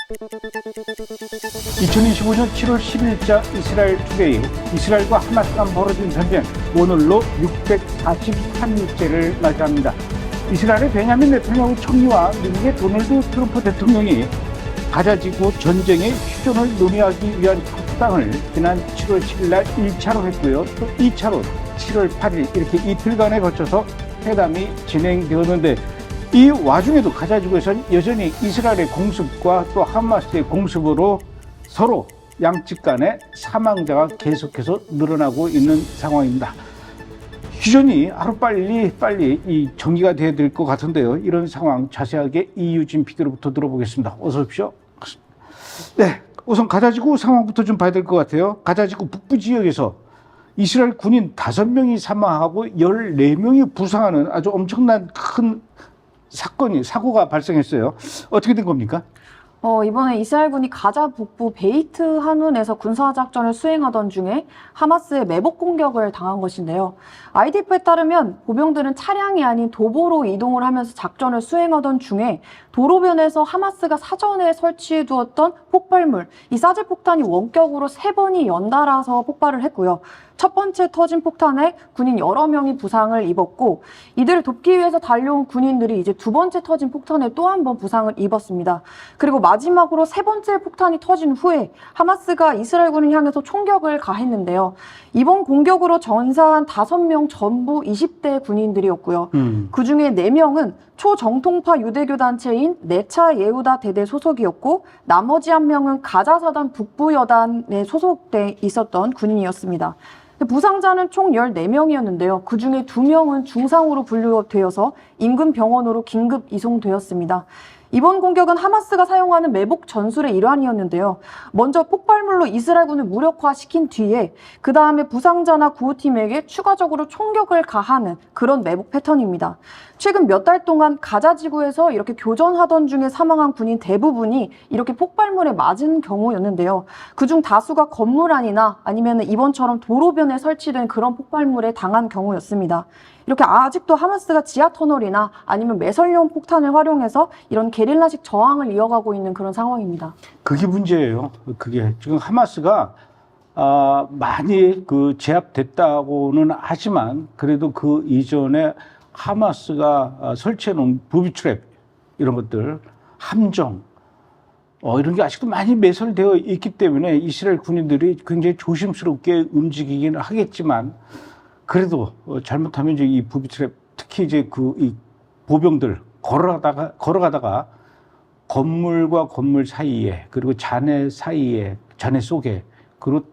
2025년 7월 10일자 이스라엘 투데이, 이스라엘과 하마스 간 벌어진 전쟁, 오늘로 643일째를 맞이합니다. 이스라엘의 베냐민 네탄야후 총리와 미국의 도널드 트럼프 대통령이 가자지구 전쟁의 휴전을 논의하기 위한 협상을 지난 7월 10일 날 1차로 했고요. 또 2차로 7월 8일 이렇게 이틀간에 걸쳐서 회담이 진행되었는데, 이 와중에도 가자지구에서는 여전히 이스라엘의 공습과 또 하마스의 공습으로 서로 양측 간의 사망자가 계속해서 늘어나고 있는 상황입니다. 휴전이 하루빨리 이 정리가 돼야 될 것 같은데요. 이런 상황 자세하게 이유진 PD로부터 들어보겠습니다. 어서 오십시오. 네, 우선 가자지구 상황부터 좀 봐야 될 것 같아요. 가자지구 북부 지역에서 이스라엘 군인 5명이 사망하고 14명이 부상하는 아주 엄청난 큰 사고가 발생했어요. 어떻게 된 겁니까? 이번에 이스라엘군이 가자 북부 베이트 한운에서 군사작전을 수행하던 중에 하마스의 매복 공격을 당한 것인데요. IDF에 따르면 보병들은 차량이 아닌 도보로 이동을 하면서 작전을 수행하던 중에 도로변에서 하마스가 사전에 설치해 두었던 폭발물, 이 사제 폭탄이 원격으로 3번이 연달아서 폭발을 했고요. 첫 번째 터진 폭탄에 군인 여러 명이 부상을 입었고, 이들을 돕기 위해서 달려온 군인들이 이제 두 번째 터진 폭탄에 또 한 번 부상을 입었습니다. 그리고 마지막으로 3번째 폭탄이 터진 후에 하마스가 이스라엘군을 향해서 총격을 가했는데요. 이번 공격으로 전사한 5명 전부 20대 군인들이었고요. 그중에 4명은 초정통파 유대교 단체인 네차 예후다 대대 소속이었고, 나머지 1명은 가자사단 북부여단에 소속돼 있었던 군인이었습니다. 부상자는 총 14명이었는데요. 그중에 2명은 중상으로 분류되어서 인근 병원으로 긴급 이송되었습니다. 이번 공격은 하마스가 사용하는 매복 전술의 일환이었는데요. 먼저 폭발물로 이스라엘군을 무력화시킨 뒤에 그 다음에 부상자나 구호팀에게 추가적으로 총격을 가하는 그런 매복 패턴입니다. 최근 몇 달 동안 가자지구에서 이렇게 교전하던 중에 사망한 군인 대부분이 이렇게 폭발물에 맞은 경우였는데요. 그중 다수가 건물 안이나 아니면 이번처럼 도로변에 설치된 그런 폭발물에 당한 경우였습니다. 이렇게 아직도 하마스가 지하터널이나 아니면 매설용 폭탄을 활용해서 이런 게릴라식 저항을 이어가고 있는 그런 상황입니다. 그게 문제예요. 그게 지금 하마스가 많이 제압됐다고는 하지만, 그래도 그 이전에 하마스가 설치해 놓은 부비 트랩, 이런 것들, 함정, 이런 게 아직도 많이 매설되어 있기 때문에 이스라엘 군인들이 굉장히 조심스럽게 움직이긴 하겠지만, 그래도 잘못하면 이제 이 부비 트랩, 특히 이제 이 보병들 걸어가다가 건물과 건물 사이에, 그리고 잔해 사이에, 잔해 속에, 그리고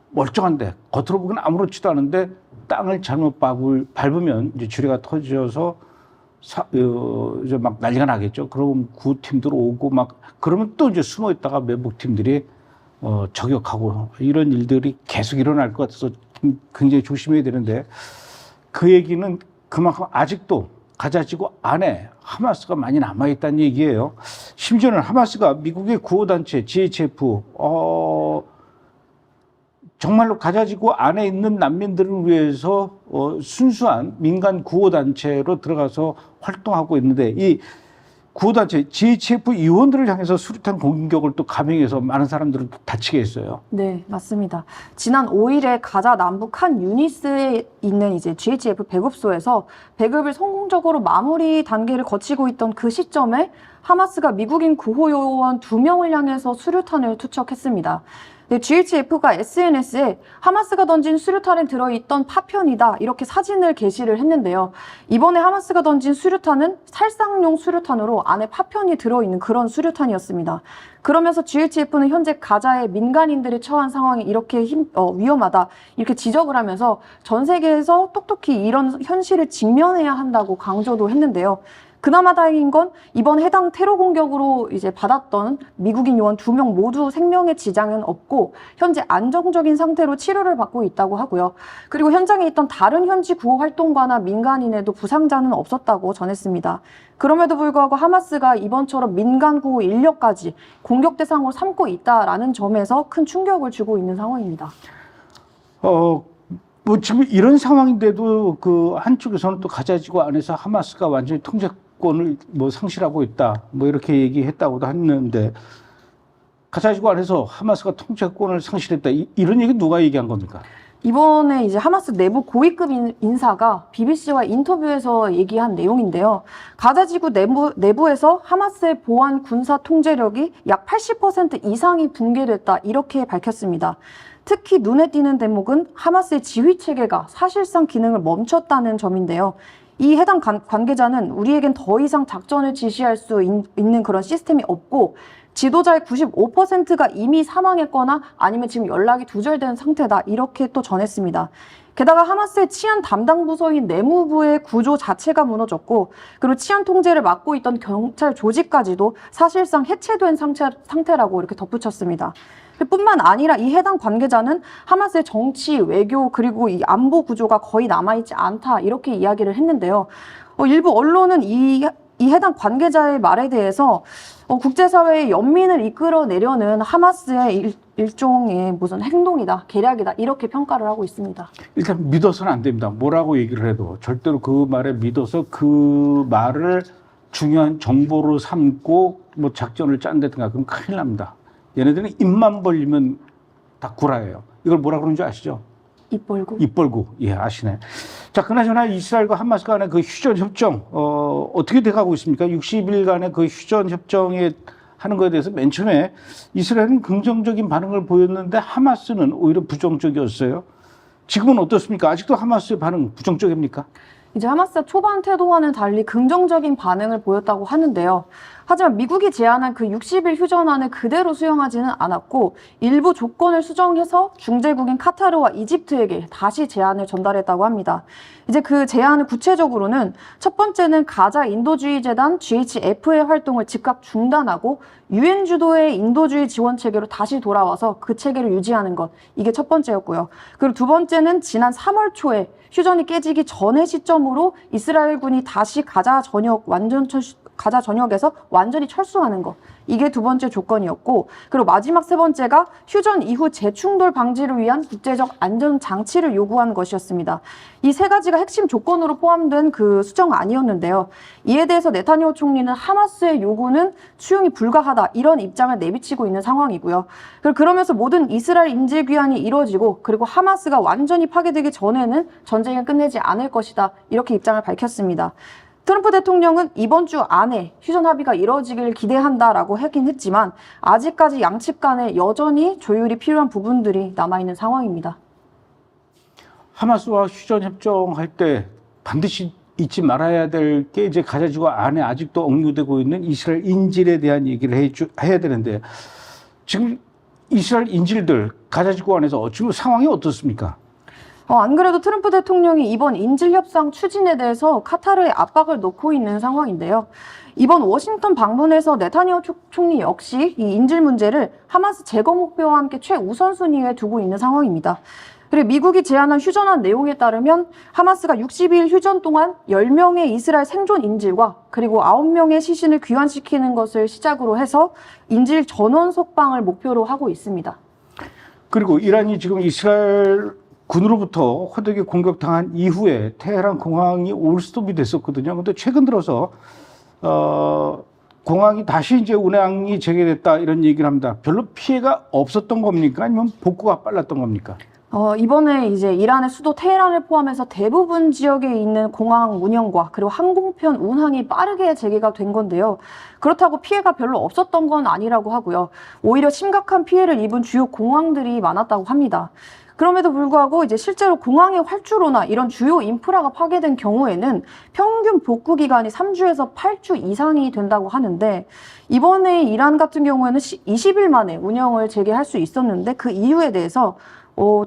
멀쩡한데 겉으로 보기는 아무렇지도 않은데 땅을 잘못 밟으면 이제 주례가 터져서 이제 막 난리가 나겠죠. 그럼 구팀들 오고 막 그러면 또 이제 숨어 있다가 매복팀들이 저격하고, 이런 일들이 계속 일어날 것 같아서 굉장히 조심해야 되는데, 그 얘기는 그만큼 아직도 가자지구 안에 하마스가 많이 남아있다는 얘기예요. 심지어는 하마스가 미국의 구호단체 GHF, 정말로 가자지구 안에 있는 난민들을 위해서 순수한 민간 구호단체로 들어가서 활동하고 있는데, 이 구호단체 GHF 의원들을 향해서 수류탄 공격을 또 감행해서 많은 사람들을 다치게 했어요. 네, 맞습니다. 지난 5일에 가자 남북 한 유니스에 있는 이제 GHF 배급소에서 배급을 성공적으로 마무리 단계를 거치고 있던 그 시점에 하마스가 미국인 구호요원 2명을 향해서 수류탄을 투척했습니다. 네, GHF가 SNS에 하마스가 던진 수류탄에 들어있던 파편이다, 이렇게 사진을 게시를 했는데요. 이번에 하마스가 던진 수류탄은 살상용 수류탄으로 안에 파편이 들어있는 그런 수류탄이었습니다. 그러면서 GHF는 현재 가자의 민간인들이 처한 상황이 이렇게 위험하다, 이렇게 지적을 하면서 전 세계에서 똑똑히 이런 현실을 직면해야 한다고 강조도 했는데요. 그나마 다행인 건 이번 해당 테러 공격으로 이제 받았던 미국인 요원 2명 모두 생명에 지장은 없고 현재 안정적인 상태로 치료를 받고 있다고 하고요. 그리고 현장에 있던 다른 현지 구호 활동가나 민간인에도 부상자는 없었다고 전했습니다. 그럼에도 불구하고 하마스가 이번처럼 민간 구호 인력까지 공격 대상으로 삼고 있다라는 점에서 큰 충격을 주고 있는 상황입니다. 지금 이런 상황인데도 그 한쪽에서는 또 가자지구 안에서 하마스가 완전히 통제권을 상실하고 있다, 이렇게 얘기했다고도 했는데, 가자지구 안에서 하마스가 통제권을 상실했다. 이런 얘기 누가 얘기한 겁니까? 이번에 이제 하마스 내부 고위급 인사가 BBC와 인터뷰에서 얘기한 내용인데요. 가자지구 내부에서 하마스의 보안 군사 통제력이 약 80% 이상이 붕괴됐다. 이렇게 밝혔습니다. 특히 눈에 띄는 대목은 하마스의 지휘 체계가 사실상 기능을 멈췄다는 점인데요. 이 해당 관계자는 우리에겐 더 이상 작전을 지시할 수 있는 그런 시스템이 없고 지도자의 95%가 이미 사망했거나 아니면 지금 연락이 두절된 상태다. 이렇게 또 전했습니다. 게다가 하마스의 치안 담당 부서인 내무부의 구조 자체가 무너졌고 그리고 치안 통제를 맡고 있던 경찰 조직까지도 사실상 해체된 상태라고 이렇게 덧붙였습니다. 뿐만 아니라 이 해당 관계자는 하마스의 정치, 외교 그리고 이 안보 구조가 거의 남아있지 않다 이렇게 이야기를 했는데요. 일부 언론은 이 해당 관계자의 말에 대해서 국제사회의 연민을 이끌어내려는 하마스의 일종의 무슨 행동이다, 계략이다 이렇게 평가를 하고 있습니다. 일단 믿어서는 안 됩니다. 뭐라고 얘기를 해도 절대로 그 말에 믿어서 그 말을 중요한 정보로 삼고 뭐 작전을 짠다든가 그럼 큰일 납니다. 얘네들은 입만 벌리면 다 구라예요. 이걸 뭐라 그러는지 아시죠? 입 벌고. 입 벌고. 예, 아시네. 자, 그나저나 이스라엘과 하마스 간의 그 휴전 협정 어떻게 돼가고 있습니까? 60일간의 그 휴전 협정에 하는 것에 대해서 맨 처음에 이스라엘은 긍정적인 반응을 보였는데 하마스는 오히려 부정적이었어요. 지금은 어떻습니까? 아직도 하마스의 반응 부정적입니까? 이제 하마스가 초반 태도와는 달리 긍정적인 반응을 보였다고 하는데요. 하지만 미국이 제안한 그 60일 휴전안을 그대로 수용하지는 않았고 일부 조건을 수정해서 중재국인 카타르와 이집트에게 다시 제안을 전달했다고 합니다. 이제 그 제안은 구체적으로는 첫 번째는 가자 인도주의 재단 GHF의 활동을 즉각 중단하고 유엔 주도의 인도주의 지원 체계로 다시 돌아와서 그 체계를 유지하는 것. 이게 첫 번째였고요. 그리고 두 번째는 지난 3월 초에 휴전이 깨지기 전의 시점으로 이스라엘군이 다시 가자 전역에서 완전히 철수하는 것. 이게 두 번째 조건이었고 그리고 마지막 세 번째가 휴전 이후 재충돌 방지를 위한 국제적 안전 장치를 요구한 것이었습니다. 이 세 가지가 핵심 조건으로 포함된 그 수정안이었는데요. 이에 대해서 네타냐후 총리는 하마스의 요구는 수용이 불가하다 이런 입장을 내비치고 있는 상황이고요. 그러면서 모든 이스라엘 인질 귀환이 이루어지고 그리고 하마스가 완전히 파괴되기 전에는 전쟁을 끝내지 않을 것이다 이렇게 입장을 밝혔습니다. 트럼프 대통령은 이번 주 안에 휴전 합의가 이뤄지길 기대한다라고 하긴 했지만 아직까지 양측 간에 여전히 조율이 필요한 부분들이 남아있는 상황입니다. 하마스와 휴전 협정할 때 반드시 잊지 말아야 될 게 이제 가자지구 안에 아직도 억류되고 있는 이스라엘 인질에 대한 얘기를 해야 되는데 지금 이스라엘 인질들 가자지구 안에서 지금 상황이 어떻습니까? 안 그래도 트럼프 대통령이 이번 인질 협상 추진에 대해서 카타르에 압박을 놓고 있는 상황인데요. 이번 워싱턴 방문에서 네타냐후 총리 역시 이 인질 문제를 하마스 제거 목표와 함께 최우선순위에 두고 있는 상황입니다. 그리고 미국이 제안한 휴전안 내용에 따르면 하마스가 60일 휴전 동안 10명의 이스라엘 생존 인질과 그리고 9명의 시신을 귀환시키는 것을 시작으로 해서 인질 전원 석방을 목표로 하고 있습니다. 그리고 이란이 지금 이스라엘 군으로부터 호되게 공격당한 이후에 테헤란 공항이 올스톱이 됐었거든요. 근데 최근 들어서 공항이 다시 이제 운항이 재개됐다 이런 얘기를 합니다. 별로 피해가 없었던 겁니까? 아니면 복구가 빨랐던 겁니까? 이번에 이제 이란의 수도 테헤란을 포함해서 대부분 지역에 있는 공항 운영과 그리고 항공편 운항이 빠르게 재개가 된 건데요. 그렇다고 피해가 별로 없었던 건 아니라고 하고요. 오히려 심각한 피해를 입은 주요 공항들이 많았다고 합니다. 그럼에도 불구하고 이제 실제로 공항의 활주로나 이런 주요 인프라가 파괴된 경우에는 평균 복구 기간이 3주에서 8주 이상이 된다고 하는데 이번에 이란 같은 경우에는 20일 만에 운영을 재개할 수 있었는데 그 이유에 대해서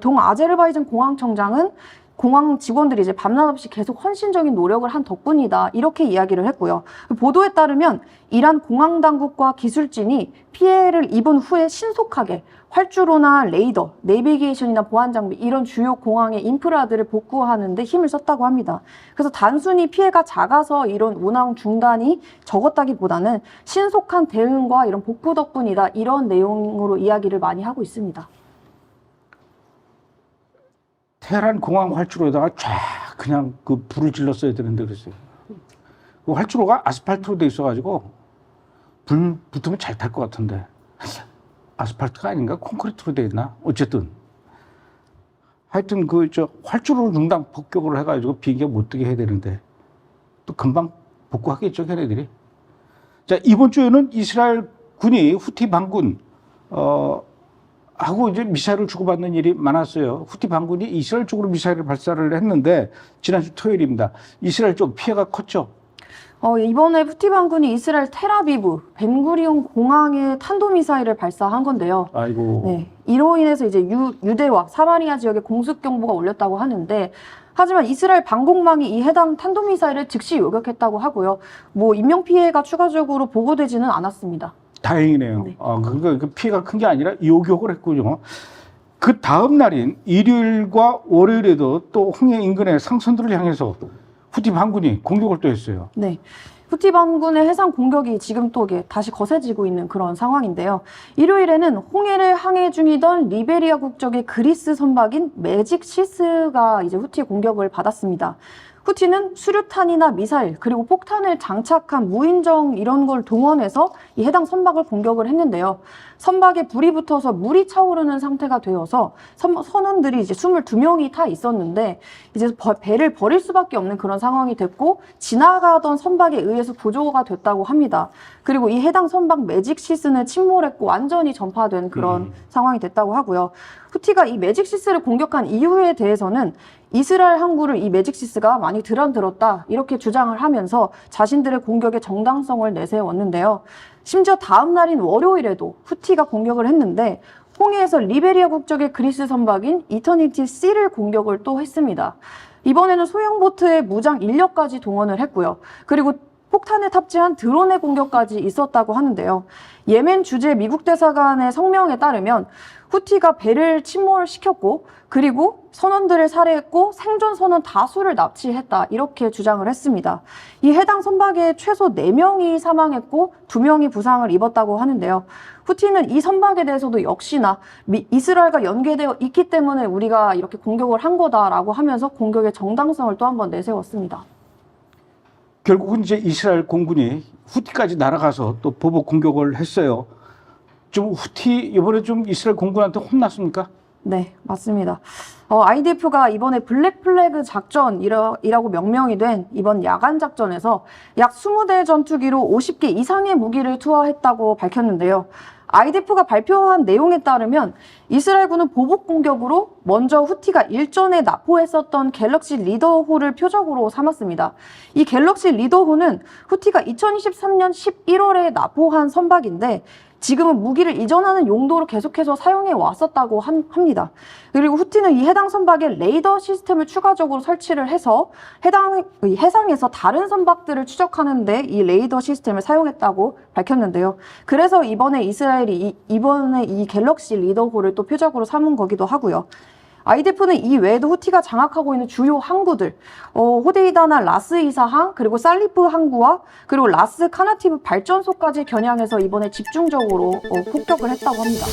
동아제르바이잔 공항청장은 공항 직원들이 이제 밤낮 없이 계속 헌신적인 노력을 한 덕분이다 이렇게 이야기를 했고요. 보도에 따르면 이란 공항 당국과 기술진이 피해를 입은 후에 신속하게 활주로나 레이더, 내비게이션이나 보안 장비 이런 주요 공항의 인프라들을 복구하는 데 힘을 썼다고 합니다. 그래서 단순히 피해가 작아서 이런 운항 중단이 적었다기보다는 신속한 대응과 이런 복구 덕분이다 이런 내용으로 이야기를 많이 하고 있습니다. 테헤란 공항 활주로에다가 쫙 그냥 그 불을 질렀어야 되는데 그랬어요. 그 활주로가 아스팔트로 돼 있어가지고 불 붙으면 잘 탈 것 같은데 아스팔트가 아닌가? 콘크리트로 돼 있나? 어쨌든. 하여튼 활주로 중단 폭격을 해가지고 비행기가 못 뜨게 해야 되는데 또 금방 복구하겠죠, 걔네들이. 자, 이번 주에는 이스라엘 군이 후티 반군, 하고 이제 미사일을 주고받는 일이 많았어요. 후티 반군이 이스라엘 쪽으로 미사일을 발사를 했는데 지난주 토요일입니다. 이스라엘 쪽 피해가 컸죠. 이번에 후티 반군이 이스라엘 텔아비브 벤구리온 공항에 탄도미사일을 발사한 건데요. 아이고. 네, 이로 인해서 이제 유대와 사마리아 지역에 공습 경보가 울렸다고 하는데, 하지만 이스라엘 방공망이 이 해당 탄도미사일을 즉시 요격했다고 하고요. 뭐 인명 피해가 추가적으로 보고되지는 않았습니다. 다행이네요. 네. 그러니까 그 피해가 큰 게 아니라 요격을 했군요. 그 다음 날인 일요일과 월요일에도 또 홍해 인근의 상선들을 향해서 후티 반군이 공격을 또 했어요. 네. 후티 반군의 해상 공격이 지금 또 다시 거세지고 있는 그런 상황인데요. 일요일에는 홍해를 항해 중이던 리베리아 국적의 그리스 선박인 매직 시스가 이제 후티의 공격을 받았습니다. 후티는 수류탄이나 미사일 그리고 폭탄을 장착한 무인정 이런 걸 동원해서 이 해당 선박을 공격을 했는데요. 선박에 불이 붙어서 물이 차오르는 상태가 되어서 선원들이 이제 22명이 타 있었는데 이제 배를 버릴 수밖에 없는 그런 상황이 됐고 지나가던 선박에 의해서 구조가 됐다고 합니다. 그리고 이 해당 선박 매직 시스는 침몰했고 완전히 전파된 그런 상황이 됐다고 하고요. 후티가 이 매직 시스를 공격한 이유에 대해서는 이스라엘 항구를 이 매직 시스가 많이 드나들었다 이렇게 주장을 하면서 자신들의 공격의 정당성을 내세웠는데요. 심지어 다음 날인 월요일에도 후티가 공격을 했는데 홍해에서 리베리아 국적의 그리스 선박인 이터니티 C를 공격을 또 했습니다. 이번에는 소형 보트의 무장 인력까지 동원을 했고요. 그리고 폭탄을 탑재한 드론의 공격까지 있었다고 하는데요. 예멘 주재 미국 대사관의 성명에 따르면 후티가 배를 침몰시켰고 그리고 선원들을 살해했고 생존 선원 다수를 납치했다 이렇게 주장을 했습니다. 이 해당 선박에 최소 4명이 사망했고 2명이 부상을 입었다고 하는데요. 후티는 이 선박에 대해서도 역시나 이스라엘과 연계되어 있기 때문에 우리가 이렇게 공격을 한 거다라고 하면서 공격의 정당성을 또 한 번 내세웠습니다. 결국은 이제 이스라엘 공군이 후티까지 날아가서 또 보복 공격을 했어요. 좀 후티 이번에 좀 이스라엘 공군한테 혼났습니까? 네, 맞습니다. IDF가 이번에 블랙 플래그 작전이라고 명명이 된 이번 야간 작전에서 약 20대 전투기로 50개 이상의 무기를 투하했다고 밝혔는데요. IDF가 발표한 내용에 따르면 이스라엘군은 보복 공격으로 먼저 후티가 일전에 납포했었던 갤럭시 리더호를 표적으로 삼았습니다. 이 갤럭시 리더호는 후티가 2023년 11월에 납포한 선박인데 지금은 무기를 이전하는 용도로 계속해서 사용해 왔었다고 합니다. 그리고 후티는 이 해당 선박에 레이더 시스템을 추가적으로 설치를 해서 해상에서 다른 선박들을 추적하는 데 이 레이더 시스템을 사용했다고 밝혔는데요. 그래서 이번에 이스라엘이 이번에 이 갤럭시 리더호를 또 표적으로 삼은 거기도 하고요. IDF는 이 외에도 후티가 장악하고 있는 주요 항구들, 호데이다나 라스 이사항, 그리고 살리프 항구와 그리고 라스 카나티브 발전소까지 겨냥해서 이번에 집중적으로 폭격을 했다고 합니다.